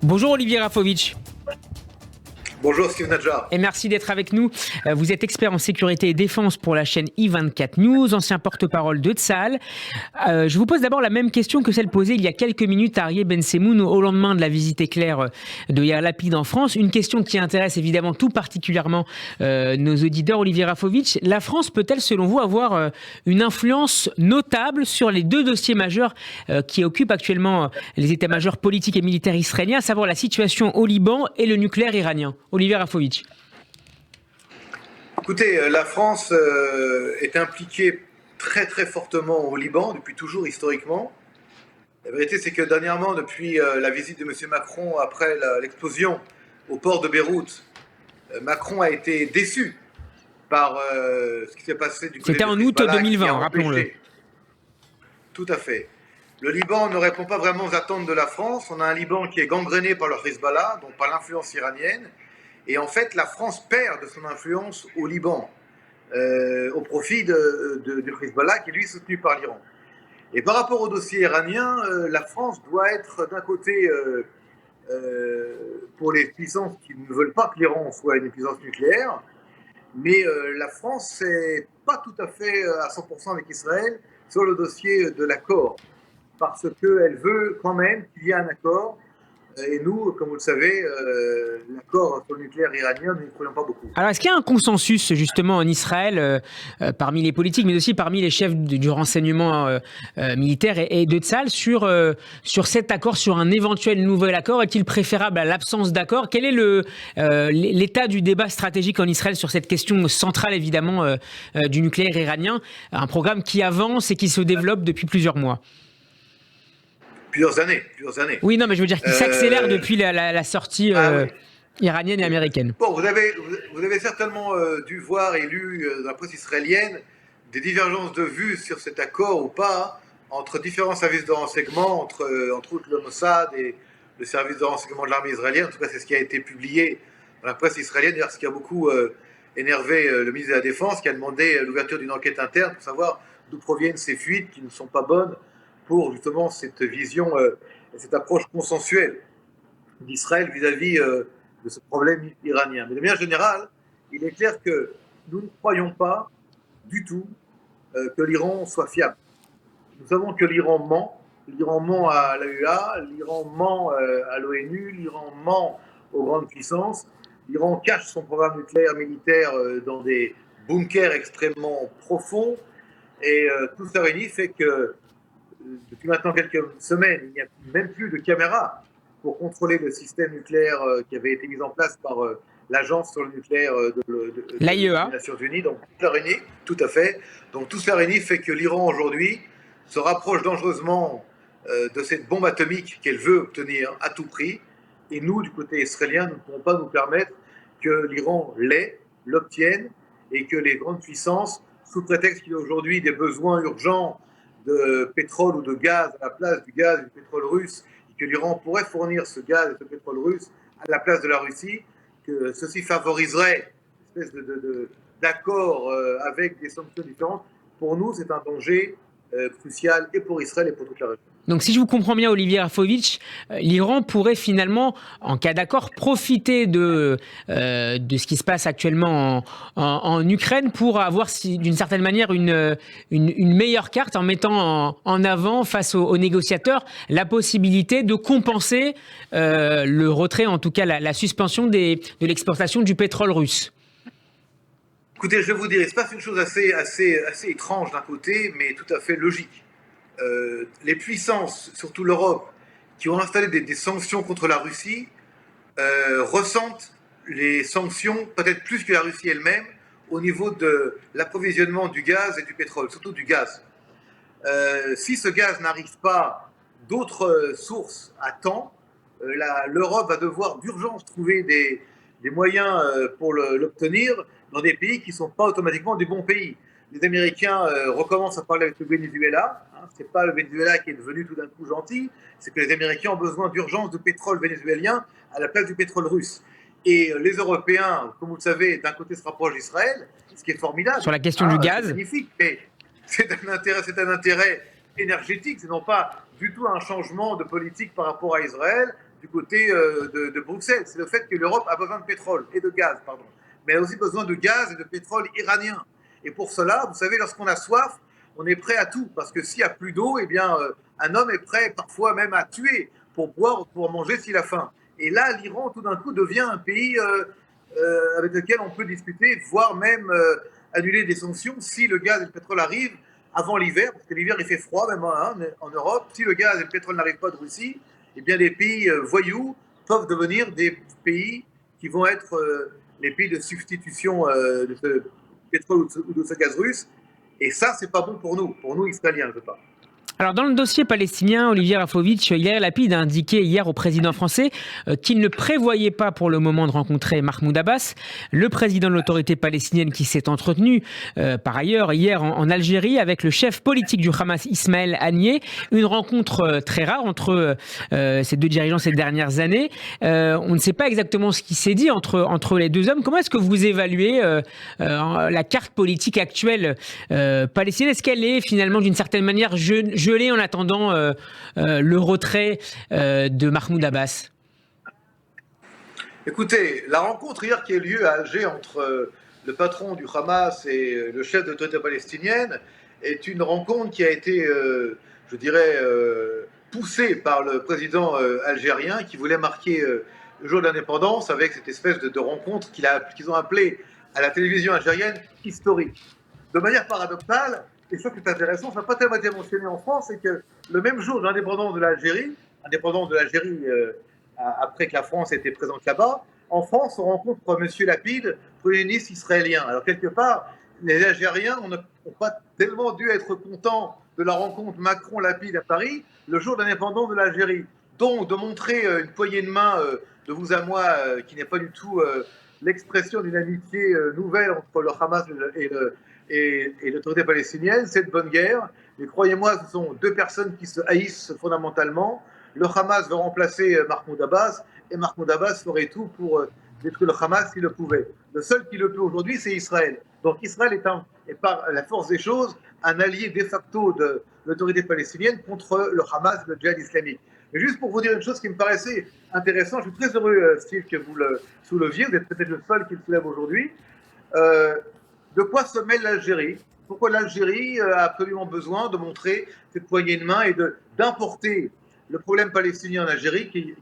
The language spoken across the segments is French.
Bonjour Olivier Rafovitch. Bonjour Steve Nadjar. Et merci d'être avec nous. Vous êtes expert en sécurité et défense pour la chaîne I24 News, ancien porte-parole de Tsahal. Je vous pose d'abord la même question que celle posée il y a quelques minutes à Arieh Ben Semoun au lendemain de la visite éclair de Yair Lapid en France. Une question qui intéresse évidemment tout particulièrement nos auditeurs. Olivier Rafovitch, la France peut-elle selon vous avoir une influence notable sur les deux dossiers majeurs qui occupent actuellement les états-majors politiques et militaires israéliens, à savoir la situation au Liban et le nucléaire iranien? Olivier Rafovitch. Écoutez, la France est impliquée très très fortement au Liban depuis toujours historiquement. La vérité c'est que dernièrement, depuis la visite de M. Macron après l'explosion au port de Beyrouth, Macron a été déçu par ce qui s'est passé du côté C'était de en août Hezbollah, 2020, rappelons-le. Tout à fait. Le Liban ne répond pas vraiment aux attentes de la France. On a un Liban qui est gangréné par le Hezbollah, donc par l'influence iranienne. Et en fait, la France perd de son influence au Liban, au profit du Hezbollah, qui est lui soutenu par l'Iran. Et par rapport au dossier iranien, la France doit être d'un côté pour les puissances qui ne veulent pas que l'Iran soit une puissance nucléaire, mais la France n'est pas tout à fait à 100% avec Israël sur le dossier de l'accord, parce qu'elle veut quand même qu'il y ait un accord. Et nous, comme vous le savez, l'accord sur le nucléaire iranien, nous n'y croyons pas beaucoup. Alors, est-ce qu'il y a un consensus, justement, en Israël, parmi les politiques, mais aussi parmi les chefs du renseignement militaire et de Tsahal, sur cet accord, sur un éventuel nouvel accord? Est-il préférable à l'absence d'accord? Quel est l'état du débat stratégique en Israël sur cette question centrale, évidemment, du nucléaire iranien? Un programme qui avance et qui se développe depuis plusieurs mois. Plusieurs années. Oui, non, mais je veux dire qu'il s'accélère depuis la sortie iranienne et américaine. Bon, vous avez certainement dû voir et lu dans la presse israélienne des divergences de vues sur cet accord ou pas entre différents services de renseignement, entre autres le Mossad et le service de renseignement de l'armée israélienne. En tout cas, c'est ce qui a été publié dans la presse israélienne, d'ailleurs, ce qui a beaucoup énervé le ministre de la Défense, qui a demandé l'ouverture d'une enquête interne pour savoir d'où proviennent ces fuites qui ne sont pas bonnes pour justement cette vision, cette approche consensuelle d'Israël vis-à-vis de ce problème iranien. Mais de manière générale, il est clair que nous ne croyons pas du tout que l'Iran soit fiable. Nous savons que l'Iran ment à l'AEA, l'Iran ment à l'ONU, l'Iran ment aux grandes puissances, l'Iran cache son programme nucléaire militaire dans des bunkers extrêmement profonds, et tout ça réunit fait que depuis maintenant quelques semaines, il n'y a même plus de caméras pour contrôler le système nucléaire qui avait été mis en place par l'agence sur le nucléaire l'AIEA. des Nations Unies. Donc tout cela réuni, tout à fait. Donc tout cela réuni fait que l'Iran aujourd'hui se rapproche dangereusement de cette bombe atomique qu'elle veut obtenir à tout prix. Et nous, du côté israélien, nous ne pouvons pas nous permettre que l'Iran l'obtienne, et que les grandes puissances, sous prétexte qu'il y a aujourd'hui des besoins urgents de pétrole ou de gaz à la place du gaz et du pétrole russe, et que l'Iran pourrait fournir ce gaz et ce pétrole russe à la place de la Russie, que ceci favoriserait une espèce d'accord avec des sanctions différentes. Pour nous, c'est un danger crucial et pour Israël et pour toute la région. Donc, si je vous comprends bien, Olivier Rafovitch, l'Iran pourrait finalement, en cas d'accord, profiter de ce qui se passe actuellement en Ukraine pour avoir, d'une certaine manière, une meilleure carte, en mettant en avant, face aux négociateurs, la possibilité de compenser le retrait, en tout cas la suspension de l'exportation du pétrole russe. Écoutez, je vais vous dire, il se passe une chose assez étrange d'un côté, mais tout à fait logique. Les puissances, surtout l'Europe, qui ont installé des sanctions contre la Russie, ressentent les sanctions peut-être plus que la Russie elle-même au niveau de l'approvisionnement du gaz et du pétrole, surtout du gaz. Si ce gaz n'arrive pas d'autres sources à temps, l'Europe va devoir d'urgence trouver des moyens pour l'obtenir dans des pays qui ne sont pas automatiquement des bons pays. Les Américains recommencent à parler avec le Venezuela. Ce n'est pas le Venezuela qui est devenu tout d'un coup gentil, c'est que les Américains ont besoin d'urgence de pétrole vénézuélien à la place du pétrole russe. Et les Européens, comme vous le savez, d'un côté se rapprochent d'Israël, ce qui est formidable. Sur la question du gaz. C'est magnifique, mais c'est un intérêt énergétique, c'est non pas du tout un changement de politique par rapport à Israël, du côté de Bruxelles. C'est le fait que l'Europe a besoin de pétrole et de gaz, pardon. Mais elle a aussi besoin de gaz et de pétrole iranien. Et pour cela, vous savez, lorsqu'on a soif, on est prêt à tout. Parce que s'il n'y a plus d'eau, eh bien, un homme est prêt parfois même à tuer pour boire ou pour manger s'il a faim. Et là, l'Iran, tout d'un coup, devient un pays avec lequel on peut discuter, voire même annuler des sanctions si le gaz et le pétrole arrivent avant l'hiver, parce que l'hiver il fait froid même en Europe. Si le gaz et le pétrole n'arrivent pas de Russie, eh bien les pays voyous peuvent devenir des pays qui vont être les pays de substitution de ce pétrole ou de ce gaz russe. Et ça, c'est pas bon pour nous Israéliens, je veux pas. Alors, dans le dossier palestinien, Olivier Rafovitch, Yair Lapid a indiqué hier au président français qu'il ne prévoyait pas pour le moment de rencontrer Mahmoud Abbas, le président de l'autorité palestinienne qui s'est entretenu par ailleurs hier en Algérie avec le chef politique du Hamas, Ismaël Haniyeh. Une rencontre très rare entre ces deux dirigeants ces dernières années. On ne sait pas exactement ce qui s'est dit entre les deux hommes. Comment est-ce que vous évaluez la carte politique actuelle palestinienne? Est-ce qu'elle est finalement d'une certaine manière gelée en attendant le retrait de Mahmoud Abbas? Écoutez, la rencontre hier qui a eu lieu à Alger entre le patron du Hamas et le chef de l'autorité palestinienne est une rencontre qui a été, je dirais, poussée par le président algérien qui voulait marquer le jour de l'indépendance avec cette espèce de rencontre qu'ils ont appelée à la télévision algérienne historique. De manière paradoxale, et ça qui est intéressant, ça n'a pas tellement été mentionné en France, c'est que le même jour de l'indépendance de l'Algérie, après que la France était présente là-bas, en France, on rencontre M. Lapid, Premier ministre israélien. Alors quelque part, les Algériens n'ont pas tellement dû être contents de la rencontre Macron-Lapid à Paris le jour de l'indépendance de l'Algérie. Donc de montrer une poignée de main de vous à moi, qui n'est pas du tout l'expression d'une amitié nouvelle entre le Hamas et l'autorité palestinienne, c'est de bonne guerre. Mais croyez-moi, ce sont deux personnes qui se haïssent fondamentalement. Le Hamas veut remplacer Mahmoud Abbas, et Mahmoud Abbas ferait tout pour détruire le Hamas s'il le pouvait. Le seul qui le peut aujourd'hui, c'est Israël. Donc Israël est par la force des choses un allié de facto de l'autorité palestinienne contre le Hamas, le djihad islamique. Mais juste pour vous dire une chose qui me paraissait intéressante, je suis très heureux, Steve, que vous le souleviez, vous êtes peut-être le seul qui le soulève aujourd'hui. De quoi se mêle l'Algérie? Pourquoi l'Algérie a absolument besoin de montrer cette poignée de main et d'importer le problème palestinien en Algérie, qui,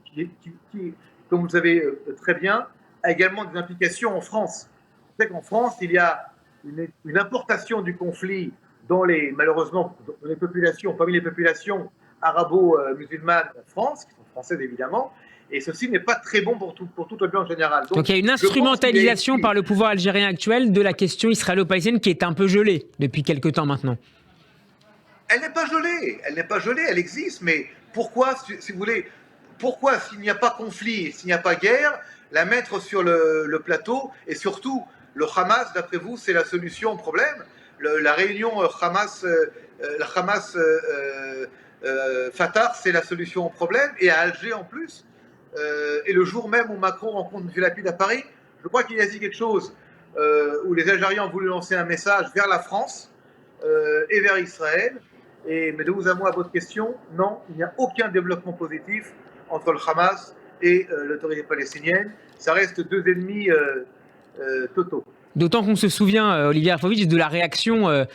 comme vous le savez très bien, a également des implications en France. Vous savez qu'en France, il y a une importation du conflit malheureusement, dans les populations, parmi les populations arabo-musulmanes en France, qui sont françaises évidemment, et ceci n'est pas très bon pour tout le plan en général. Donc il y a une instrumentalisation par le pouvoir algérien actuel de la question israélo-palestinienne qui est un peu gelée depuis quelque temps maintenant. Elle n'est pas gelée, elle existe, mais pourquoi, si vous voulez, pourquoi s'il n'y a pas conflit, s'il n'y a pas guerre, la mettre sur le plateau, et surtout, le Hamas, d'après vous, c'est la solution au problème? La réunion Hamas-Fatah, c'est la solution au problème, et à Alger en plus. Et le jour même où Macron rencontre M. Lapid à Paris, je crois qu'il a dit quelque chose où les Algériens ont voulu lancer un message vers la France et vers Israël. Mais de vous à moi, à votre question, non, il n'y a aucun développement positif entre le Hamas et l'autorité palestinienne. Ça reste deux ennemis totaux. D'autant qu'on se souvient, Olivier Rafovitch, de la réaction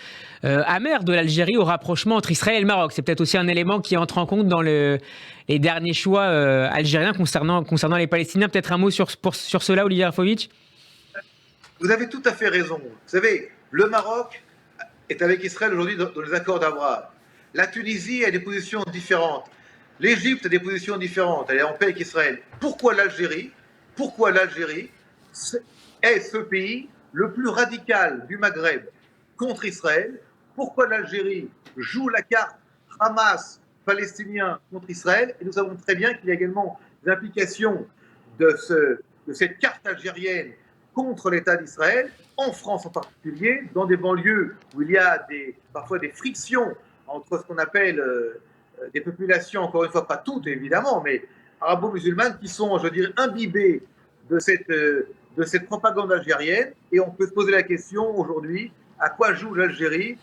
amère de l'Algérie au rapprochement entre Israël et le Maroc. C'est peut-être aussi un élément qui entre en compte dans les derniers choix algériens concernant les Palestiniens. Peut-être un mot sur cela, Olivier Rafovitch? Vous avez tout à fait raison. Vous savez, le Maroc est avec Israël aujourd'hui dans les accords d'Abraham. La Tunisie a des positions différentes. L'Égypte a des positions différentes. Elle est en paix avec Israël. Pourquoi l'Algérie est ce pays le plus radical du Maghreb contre Israël? Pourquoi l'Algérie joue la carte Hamas palestinien contre Israël? Et nous savons très bien qu'il y a également des implications de cette carte algérienne contre l'État d'Israël, en France en particulier, dans des banlieues où il y a parfois des frictions entre ce qu'on appelle des populations, encore une fois pas toutes évidemment, mais arabo-musulmanes qui sont, je dirais, imbibées de cette propagande algérienne. Et on peut se poser la question aujourd'hui, à quoi joue l'Algérie?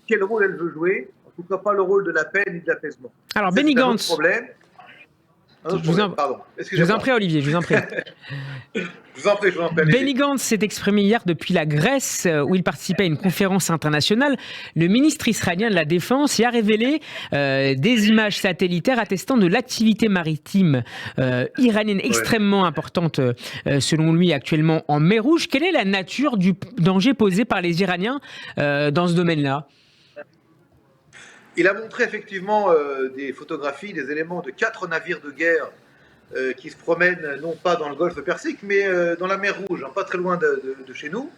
Quel rôle elle veut jouer? En tout cas pas le rôle de la paix ni de l'apaisement. Alors Benny Gantz, Un autre Je vous en, problème, pardon. je vous en Excusez-moi. prie, Olivier, je vous en prie. Je vous en prie, allez-y. Benny Gantz s'est exprimé hier depuis la Grèce où il participait à une conférence internationale. Le ministre israélien de la Défense y a révélé des images satellitaires attestant de l'activité maritime iranienne extrêmement importante selon lui actuellement en mer Rouge. Quelle est la nature du danger posé par les Iraniens dans ce domaine-là ? Il a montré effectivement des photographies, des éléments de 4 navires de guerre qui se promènent non pas dans le golfe Persique, mais dans la mer Rouge, hein, pas très loin de chez nous.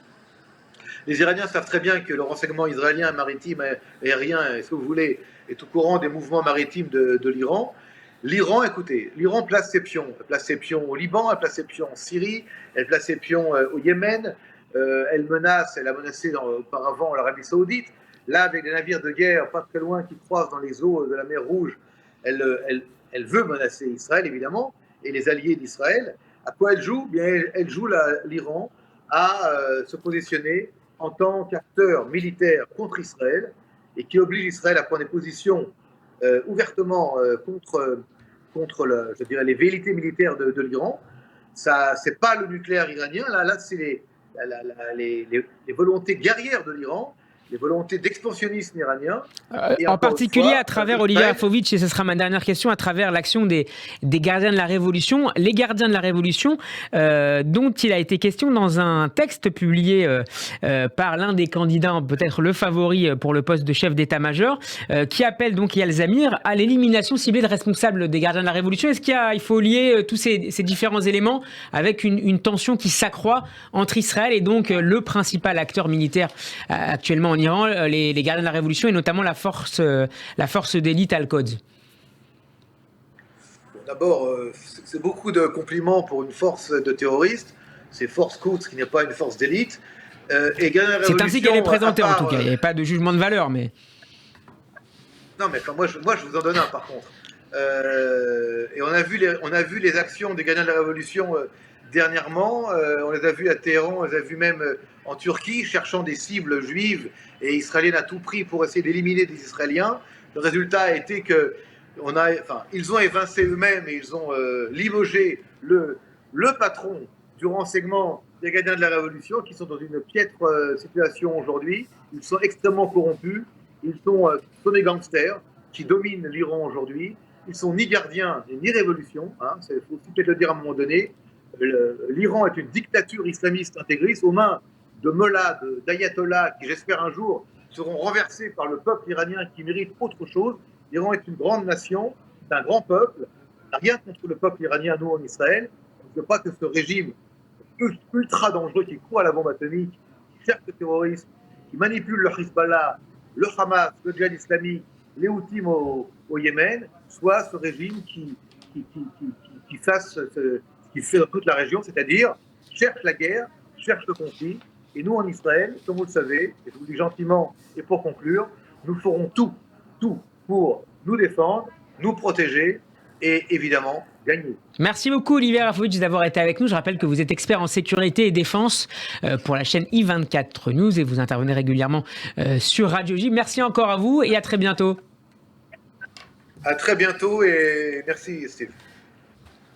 Les Iraniens savent très bien que le renseignement israélien maritime, aérien, ce que vous voulez, est au courant des mouvements maritimes de l'Iran. L'Iran, écoutez, l'Iran place ses pions. Elle place ses pions au Liban, elle place ses pions en Syrie, elle place ses pions au Yémen. Elle a menacé auparavant l'Arabie Saoudite. Là, avec des navires de guerre pas très loin qui croisent dans les eaux de la mer Rouge, elle veut menacer Israël, évidemment, et les alliés d'Israël. À quoi elle joue ? Bien, elle joue l'Iran à se positionner en tant qu'acteur militaire contre Israël et qui oblige Israël à prendre des positions ouvertement contre je dirais, les velléités militaires de l'Iran. Ça, c'est pas le nucléaire iranien, là c'est les volontés guerrières de l'Iran, les volontés d'expansionnisme iranien. En particulier à travers Olivier Rafovitch, et ce sera ma dernière question, à travers l'action des gardiens de la Révolution, les gardiens de la Révolution, dont il a été question dans un texte publié par l'un des candidats, peut-être le favori pour le poste de chef d'état-major, qui appelle donc Eyal Zamir à l'élimination ciblée de responsables des gardiens de la Révolution. Est-ce qu'il faut lier tous ces différents éléments avec une tension qui s'accroît entre Israël et donc le principal acteur militaire actuellement en Iran, les gardiens de la Révolution et notamment la force d'élite Al-Quds? D'abord, c'est beaucoup de compliments pour une force de terroristes. C'est Force Quds qui n'est pas une force d'élite. C'est ainsi qu'elle est présentée en tout cas. Il n'y avait pas de jugement de valeur, mais... Non, mais moi je vous en donne un par contre. Et on a vu les actions des gardiens de la Révolution dernièrement. On les a vus à Téhéran, on les a vus même en Turquie, cherchant des cibles juives et israéliennes à tout prix pour essayer d'éliminer des Israéliens. Le résultat a été que ils ont évincé eux-mêmes et ils ont limogé le patron du renseignement des gardiens de la Révolution, qui sont dans une piètre situation aujourd'hui. Ils sont extrêmement corrompus. Ils sont des gangsters qui dominent l'Iran aujourd'hui. Ils sont ni gardiens ni révolution. Il faut peut-être le dire à un moment donné. L'Iran est une dictature islamiste intégriste aux mains de mollahs, d'ayatollahs qui, j'espère un jour, seront renversés par le peuple iranien qui mérite autre chose. L'Iran est une grande nation, c'est un grand peuple. On n'a rien contre le peuple iranien, nous, en Israël. On ne veut pas que ce régime ultra dangereux qui croit à la bombe atomique, qui cherche le terrorisme, qui manipule le Hezbollah, le Hamas, le djihad islamique, les Houthis au Yémen, soit ce régime qui fasse ce qu'il fait dans toute la région, c'est-à-dire cherche la guerre, cherche le conflit. Et nous, en Israël, comme vous le savez, et je vous le dis gentiment et pour conclure, nous ferons tout pour nous défendre, nous protéger et évidemment gagner. Merci beaucoup Olivier Rafovitch d'avoir été avec nous. Je rappelle que vous êtes expert en sécurité et défense pour la chaîne I24 News et vous intervenez régulièrement sur Radio J. Merci encore à vous et à très bientôt. À très bientôt et merci Steve.